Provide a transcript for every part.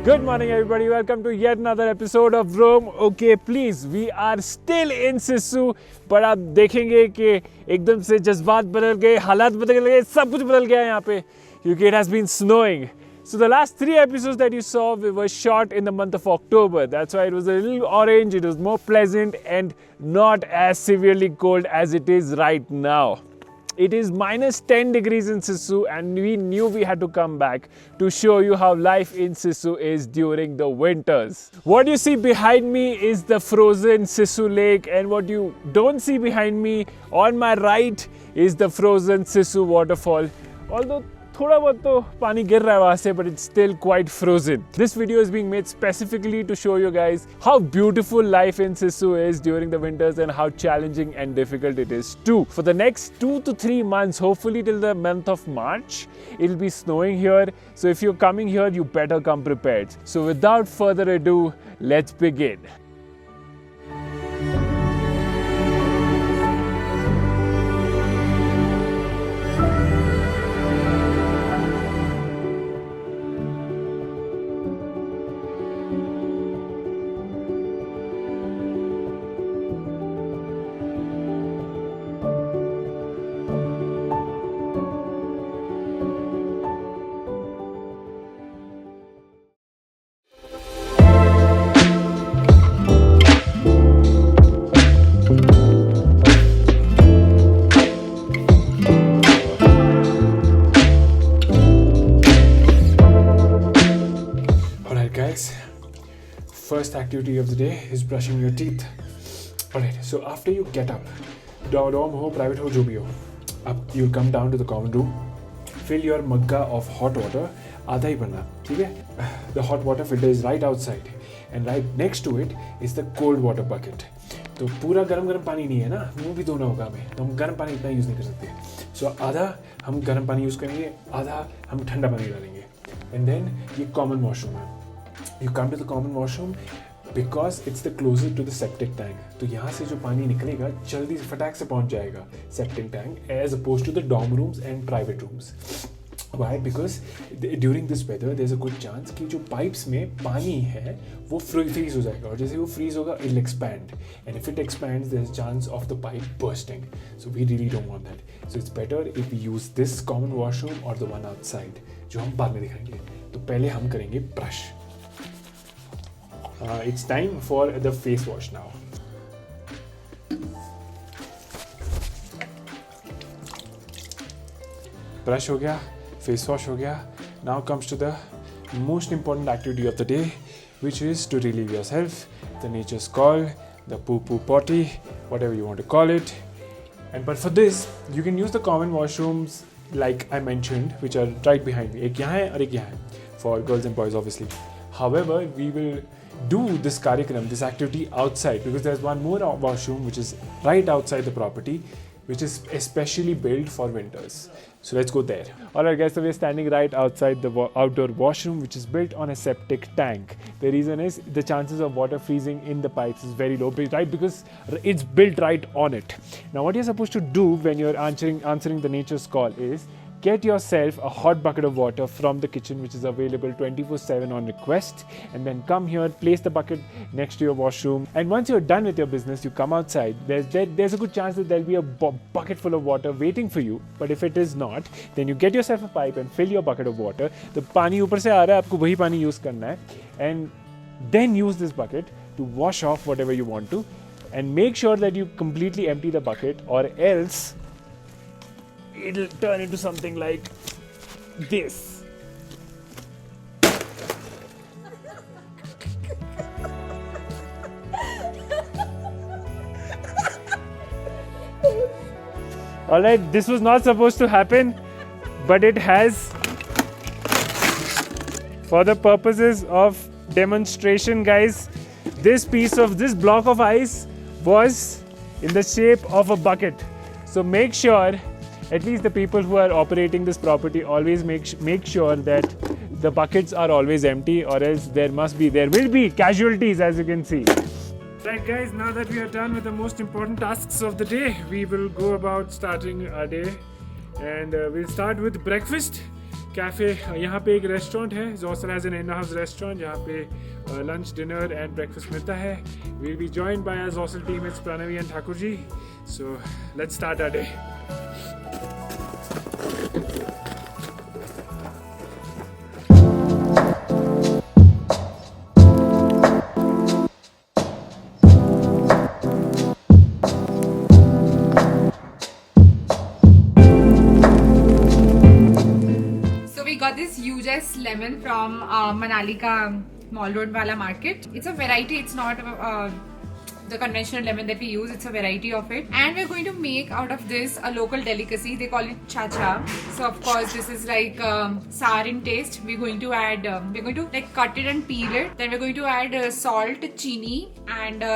Good morning, everybody. Welcome to yet another episode of Rome. Okay, please, we are still in Sisu, but आप देखेंगे कि एकदम से जज्बात बदल गए, हालात बदल गए, सब कुछ बदल गया है यहाँ पे, क्योंकि it has been snowing. So the last 3 episodes that you saw were shot in the month of October. That's why it was a little orange, it was more pleasant and not as severely cold as it is right now. It is minus 10 degrees in Sisu and we knew we had to come back to show you how life in Sisu is during the winters. What you see behind me is the frozen Sisu lake, and what you don't see behind me on my right is the frozen Sisu waterfall. Although थोड़ा बहुत तो पानी गिर रहा है वहाँ से, but it's still quite frozen. This video is being made specifically to show you guys how beautiful life in Sisu is during the winters and how challenging and difficult it is too. For the next 2 to 3 months, hopefully till the month of March, it'll be snowing here. So if you're coming here, you better come prepared. So without further ado, let's begin. Guys, first activity of the day is brushing your teeth. Alright, so after you get up, dorm ho, private ho, jo bhi ho, you'll come down to the common room, fill your mugga of hot water, आधा ही भरना, ठीक है? The hot water filter is right outside, and right next to it is the cold water bucket. तो पूरा गरम पानी नहीं है ना, मुंह भी धोना होगा हमें, तो हम गर्म पानी इतना यूज़ नहीं कर सकते. So आधा हम गर्म पानी यूज़ करेंगे, आधा हम ठंडा पानी डालेंगे, and then ये common washroom है. You come to the common washroom because it's the closest to the septic tank. तो यहाँ से जो पानी निकलेगा जल्दी से फटाक से पहुँच जाएगा septic tank as opposed to the dorm rooms and private rooms. Why? Because during this weather there's a good chance कि जो pipes में पानी है वो freeze हो जाएगा, और जैसे वो freeze होगा it'll expand, and if it expands there's a chance of the pipe bursting. So we really don't want that. So it's better if we use this common washroom or the one outside, जो हम बाद में दिखाएंगे. तो पहले हम करेंगे brush. It's time for the face wash now. Brush हो गया, face wash हो गया. Now comes to the most important activity of the day, which is to relieve yourself. The nature's call, the poo potty, whatever you want to call it. But for this, you can use the common washrooms like I mentioned, which are right behind me. एक यहाँ है और एक यहाँ है, for girls and boys obviously. However, we will do this karikram, this activity outside, because there's one more washroom which is right outside the property, which is especially built for winters. So let's go there. Alright guys, so we're standing right outside the outdoor washroom, which is built on a septic tank. The reason is the chances of water freezing in the pipes is very low, right? Because it's built right on it. Now what you're supposed to do when you're answering the nature's call is get yourself a hot bucket of water from the kitchen, which is available 24/7 on request, and then come here, place the bucket next to your washroom, and once you're done with your business, you come outside. There's a good chance that there'll be a bucket full of water waiting for you, but if it is not, then you get yourself a pipe and fill your bucket of water. The पानी ऊपर से आ रहा है, आपको वही पानी use करना है, and then use this bucket to wash off whatever you want to, and make sure that you completely empty the bucket, or else it'll turn into something like this. Alright, this was not supposed to happen, but it has. For the purposes of demonstration, guys, this block of ice was in the shape of a bucket. So make sure, at least the people who are operating this property, always make sure that the buckets are always empty, or else there will be casualties, as you can see. Right guys, now that we are done with the most important tasks of the day, we will go about starting our day, and we'll start with breakfast. Cafe, यहाँ पे एक restaurant है, Zossel has an in-house restaurant जहाँ पे lunch, dinner and breakfast मिलता है. We'll be joined by our Zossel team, it's Pranavi and Thakur ji. So let's start our day. Got this huge ass lemon from Manali ka Mall Road wala market. It's a variety. It's not the conventional lemon that we use. It's a variety of it, and we're going to make out of this a local delicacy. They call it cha-cha. So of course this is like sour in taste. We're going to add. We're going to like cut it and peel it. Then we're going to add salt, chini, and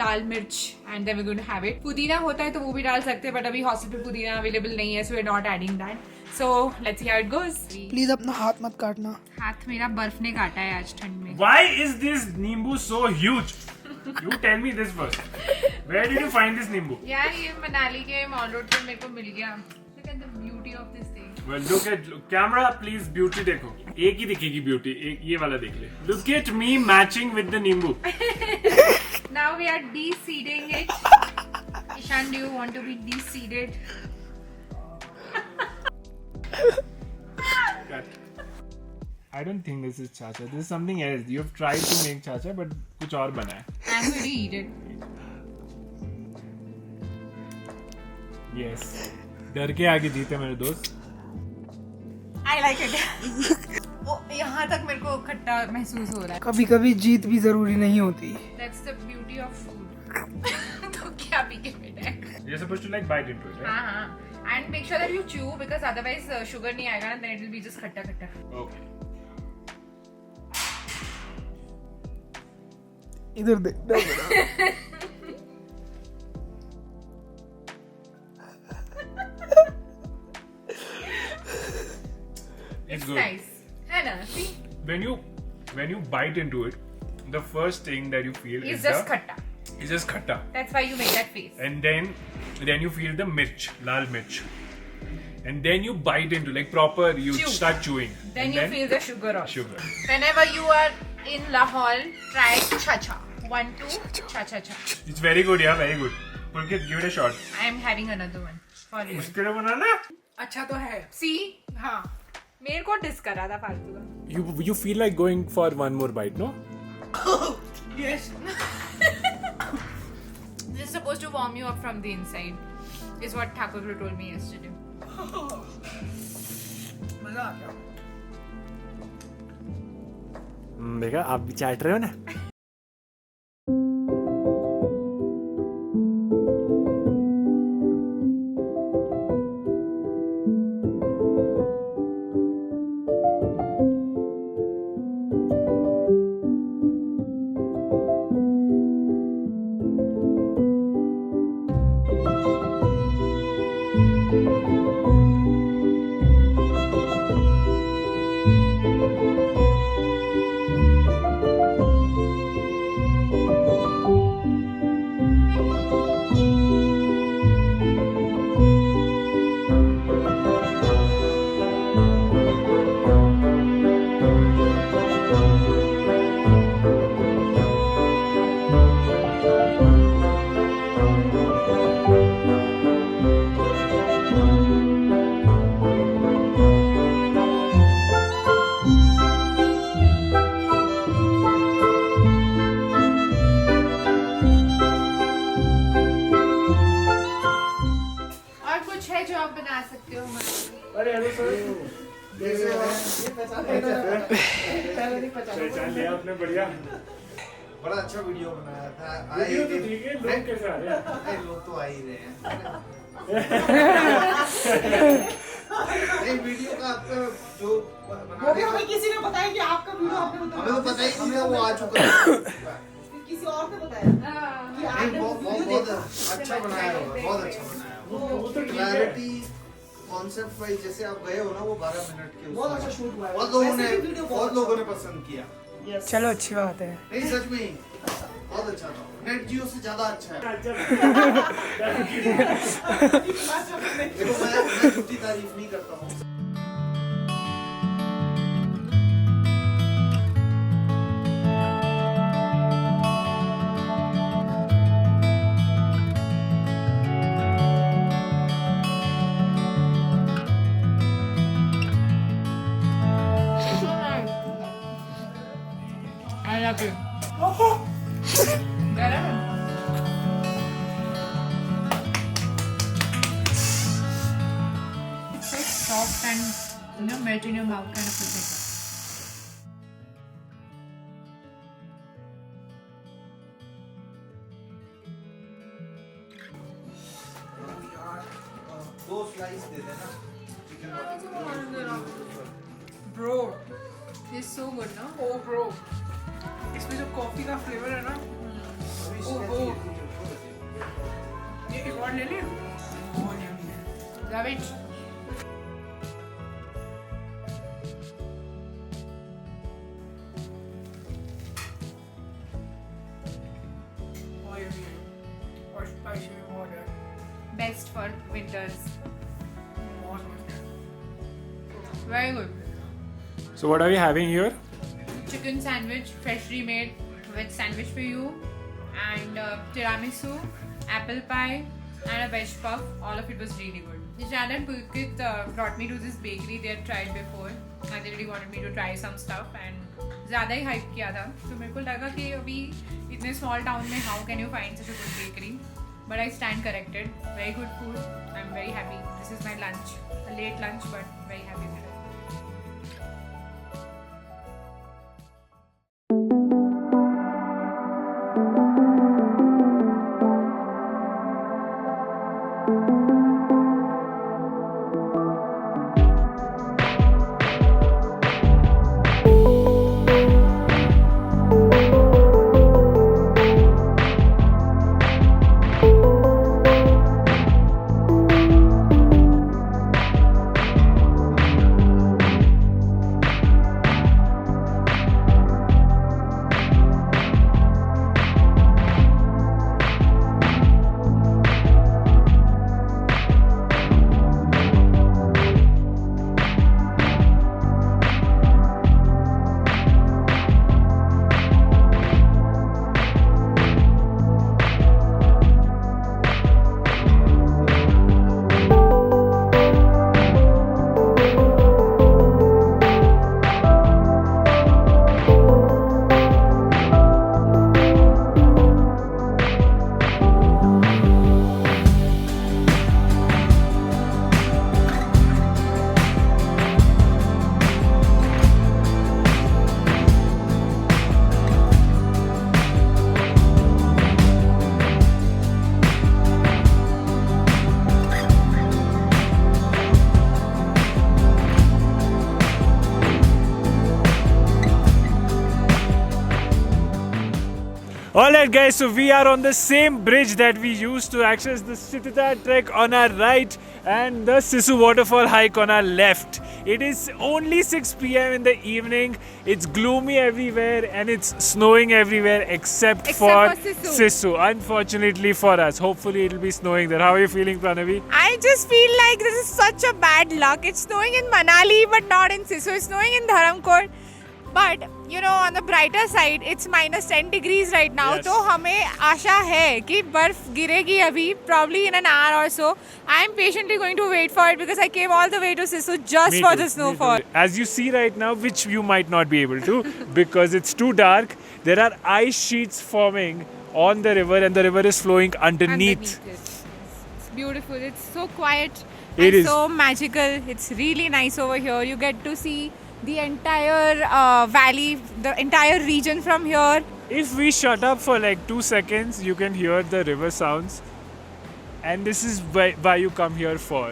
lal mirch, and then we're going to have it. Pudina hota hai to wo bhi dal sakte हैं, but अभी hostel पे pudina available नहीं है, so we're not adding that. So let's see how it goes. Please अपना हाथ मत काटना. हाथ मेरा बर्फ ने काटा है आज ठंड में. Why is this nimbu so huge? You tell me this first. Where did you find this nimbu? यार ये मनाली के मॉल रोड पे मेरे को मिल गया. Look at the beauty of this thing. Well, look at camera, please. Beauty देखो. एक ही दिखेगी beauty. एक ये वाला देख ले. Look at me matching with the nimbu. Now we are de-seeding it. Ishan, do you want to be de-seeded? I don't think this is cha-cha. This is something else. You have tried to make cha-cha, but कुछ और बना है. I'm going to eat it. Yes. डर के आगे जीते मेरे दोस्त. I like it. यहाँ तक मेरे को खट्टा महसूस हो रहा है. कभी कभी जीत भी जरूरी नहीं होती. That's the beauty of food. तो क्या पी के बैठा है? You're supposed to like bite into it, right? हाँ. And make sure that you chew because otherwise sugar नहीं आएगा ना, then it will be just खट्टा खट्टा. Okay. इधर देख. It's nice. है ना? See? When you bite into it, the first thing that you feel It's is just खट्टा. It's just khatta. That's why you make that face. And then you feel the mirch, lal mirch. And then you bite into like proper, you Chew. start chewing. Then and you feel the sugar also. sugar. Whenever you are in Lahore, try cha-cha. 1, 2, cha-cha-cha. It's very good, yeah, very good. Pulkit, give it a shot. I am having another one for you. उसके लिए बनाना? अच्छा तो है. See? हाँ. मेरे को dish करा था फालतू का. You feel like going for one more bite, no? Yes. This is supposed to warm you up from the inside. Is what Thakur told me yesterday. मजा आ गया. देखा आप भी चाट रहे हो ना. पहचान लिया आपने, बढ़िया। बड़ा अच्छा वीडियो बनाया था। वीडियो तो ठीक है, लोग कैसे आ रहे हैं? लोग तो आ ही रहे हैं। वीडियो का आपका जो वो भी हमें किसी ने बताया कि आपका वीडियो आपने बताया। हमें तो पता ही नहीं था, वो आ चुका है। किसी और ने बताया कि आपने बहुत अच्छा बनाया होगा, बहुत अच्छा बनाया होगा। क्लैरिटी कॉन्सेप्ट वाइज जैसे आप गए हो ना, वो 12 मिनट के बहुत अच्छा शूट हुआ है। बहुत लोगों ने पसंद किया। चलो अच्छी बात है। नहीं सच में बहुत अच्छा था। नेट जियो से ज्यादा अच्छा है। देखो मैं झूठी तारीफ नहीं करता हूँ। Unlucky. It's so soft and melt in your mouth kind of a thing. दो स्लाइस दे देना chicken bro It's so good, no? ओ ब्रो इसमें जो कॉफी का फ्लेवर है ना ओहो ये एक और ले ले बहुत यम्मी है Love it. बहुत यम्मी है और स्पाइसी भी बहुत है Best for winters. बहुत मस्त है Very good. So what are we having here? Chicken sandwich, freshly made, veg sandwich for you, and tiramisu, apple pie, and a veg puff. All of it was really good. Nishad and Pulkit brought me to this bakery they had tried before, and they really wanted me to try some stuff. And ज़्यादा ही hype किया था, तो मेरे को लगा कि अभी इतने small town में how can you find such a good bakery? But I stand corrected. Very good food. I'm very happy. This is my lunch, a late lunch, but very happy with it. Alright guys, so we are on the same bridge that we used to access the Sitita trek on our right and the Sisu waterfall hike on our left. It is only 6 p.m. in the evening. It's gloomy everywhere and it's snowing everywhere except for Sisu. Unfortunately for us. Hopefully it'll be snowing there. How are you feeling, Pranavi? I just feel like this is such a bad luck. It's snowing in Manali but not in Sisu. It's snowing in Dharamkot. But you know, on the brighter side, it's minus 10 degrees right now. Yes. तो हमें आशा है कि बर्फ गिरेगी अभी, probably in an hour or so. I am patiently going to wait for it because I came all the way to Sisu just Me for too, the me snowfall. too. As you see right now, which you might not be able to because it's too dark, there are ice sheets forming on the river and the river is flowing underneath. it. It's beautiful. It's so quiet It and is. so magical. It's really nice over here. You get to see the entire valley, the entire region from here. If we shut up for like 2 seconds, you can hear the river sounds. And this is why you come here for.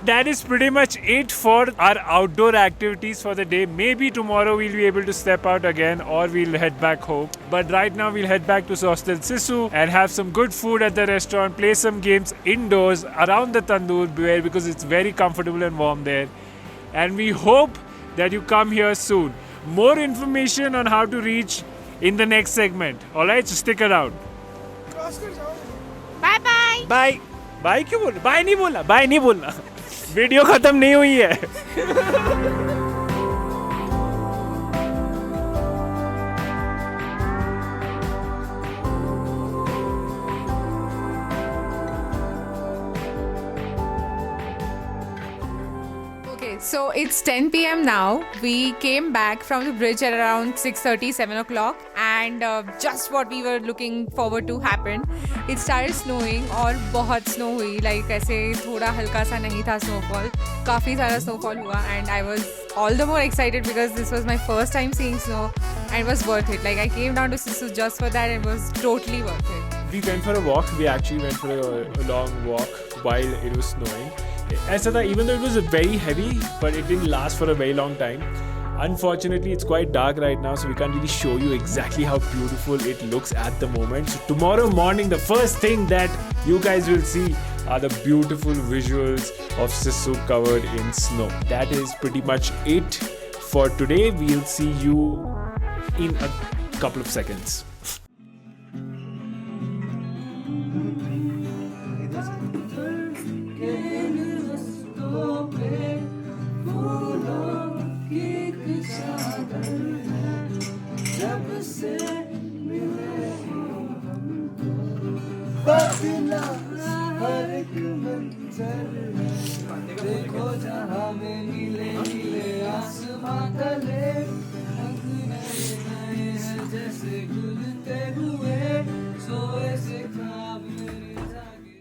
That is pretty much it for our outdoor activities for the day. Maybe tomorrow we'll be able to step out again or we'll head back home. But right now we'll head back to Hostel Sisu and have some good food at the restaurant, play some games indoors around the tandoor because it's very comfortable and warm there. And we hope that you come here soon. More information on how to reach in the next segment. Alright, so stick around. Bye bye. Bye. Bye क्यों बोल? Bye नहीं बोला. Bye नहीं बोलना. Video खत्म नहीं हुई है. So it's 10 p.m. now. We came back from the bridge at around 6:30, 7 o'clock, and just what we were looking forward to happened. It started snowing और बहुत snow हुई. Like ऐसे थोड़ा हल्का सा नहीं था snowfall. काफ़ी सारा snowfall हुआ, and I was all the more excited because this was my first time seeing snow, and it was worth it. Like I came down to Sisu just for that, and it was totally worth it. We went for a walk. We actually went for a long walk while it was snowing. ऐसा था, even though it was very heavy, but it didn't last for a very long time. Unfortunately, it's quite dark right now, so we can't really show you exactly how beautiful it looks at the moment. So tomorrow morning, the first thing that you guys will see are the beautiful visuals of Sisu covered in snow. That is pretty much it for today. We'll see you in a couple of seconds. देखो जहाँ में नीले नीले आसमां तले रंग नए नए हैं जैसे गुलते हुए सोए से ख्वाब मेरे जागे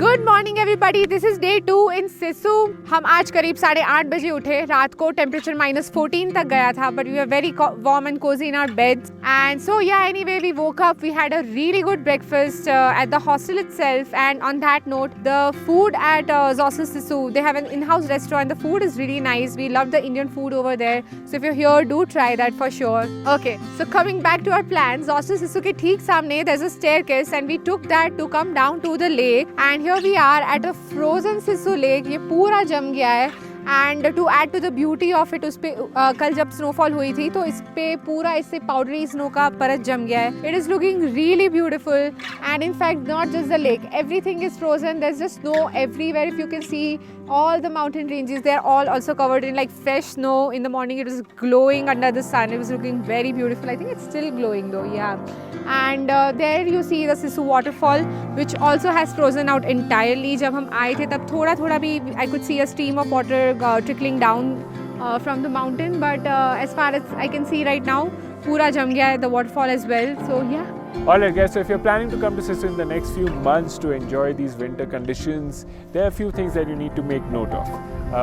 good morning everybody, this is day 2 इन सिसु. हम आज करीब 8:30 बजे उठे. रात को टेम्परेचर -14 तक गया था, but we are very warm and cozy in our beds. And so yeah anyway we woke up, we had a really good breakfast at the hostel itself. And on that note, the food at Zostel Sisu, they have an in-house restaurant. The food is really nice. We love the Indian food over there. So if you're here, do try that for sure. Okay, so coming back to our plans, Zostel Sisu ke theek samne there's a staircase, and we took that to come down to the lake. And here we are at a frozen Sisu lake. ये पूरा जम गया है. And to add to the beauty of it, उस पर कल जब snowfall हुई थी तो इस पे पूरा इससे पाउडरी स्नो का परत जम गया है. It is looking really beautiful. And in fact not just the lake, everything is frozen. There is just snow everywhere. If you can see all the mountain ranges, they are all also covered in like fresh snow. In the morning it was glowing under the sun. It was looking very beautiful. I think it's still glowing though, yeah. And there you see the Sisu waterfall, which also has frozen out entirely. जब हम आए थे तब थोड़ा थोड़ा भी I could see a stream of water trickling down from the mountain, but as far as I can see right now, पूरा जम गया है the waterfall as well. So yeah. Alright guys, so if you're planning to come to Sisu in the next few months to enjoy these winter conditions, there are a few things that you need to make note of.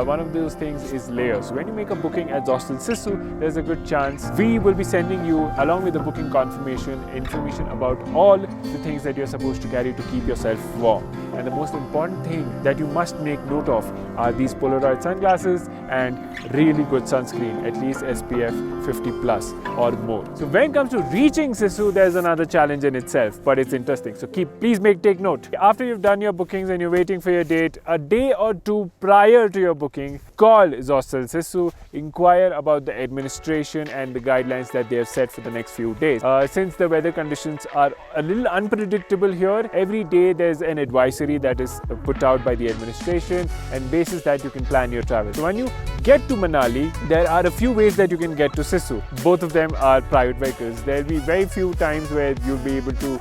One of those things is layers. When you make a booking at Zostel Sisu, there's a good chance we will be sending you, along with the booking confirmation, information about all the things that you're supposed to carry to keep yourself warm. And the most important thing that you must make note of are these Polaroid sunglasses and really good sunscreen, at least SPF 50 plus or more. So when it comes to reaching Sisu, there's another challenge in itself, but it's interesting. So please take note. After you've done your bookings and you're waiting for your date, a day or two prior to your booking, call Zostel Sisu, inquire about the administration and the guidelines that they have set for the next few days. Since the weather conditions are a little unpredictable here, every day there's an advisory that is put out by the administration, and basis that you can plan your travel. So when you get to Manali, there are a few ways that you can get to Sisu. Both of them are private vehicles. There'll be very few times where you'll be able to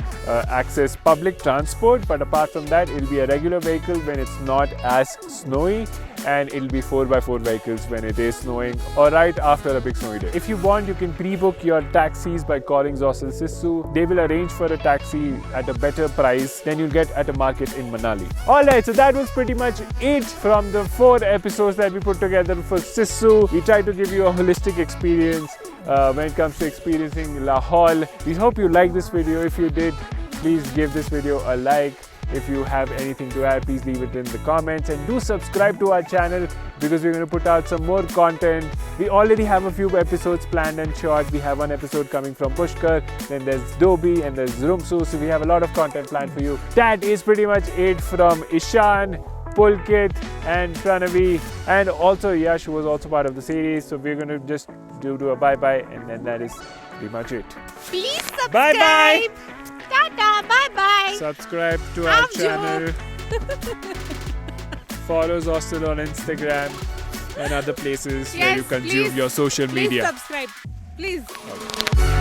access public transport, but apart from that, it'll be a regular vehicle when it's not as snowy, and it'll be 4x4 vehicles when it is snowing or right after a big snowy day. If you want, you can pre-book your taxis by calling Zostel Sisu. They will arrange for a taxi at a better price than you'll get at a market in Manali. Alright, so that was pretty much it from the 4 episodes that we put together for Sisu. We tried to give you a holistic experience when it comes to experiencing Lahaul. We hope you liked this video. If you did, please give this video a like. If you have anything to add, please leave it in the comments, and do subscribe to our channel because we're going to put out some more content. We already have a few episodes planned and shot. We have one episode coming from Pushkar, then there's Dobi and there's Rumsu, so we have a lot of content planned for you. That is pretty much it from Ishan, Pulkit and Pranavi, and also Yash, who was also part of the series. So we're going to just do a bye-bye, and then that is pretty much it. Please subscribe. Bye-bye. Tata, bye-bye. Subscribe to our Avjo. channel. Follow Zostel on Instagram. and other places where Yes, you consume please. your social Please media. subscribe. Please.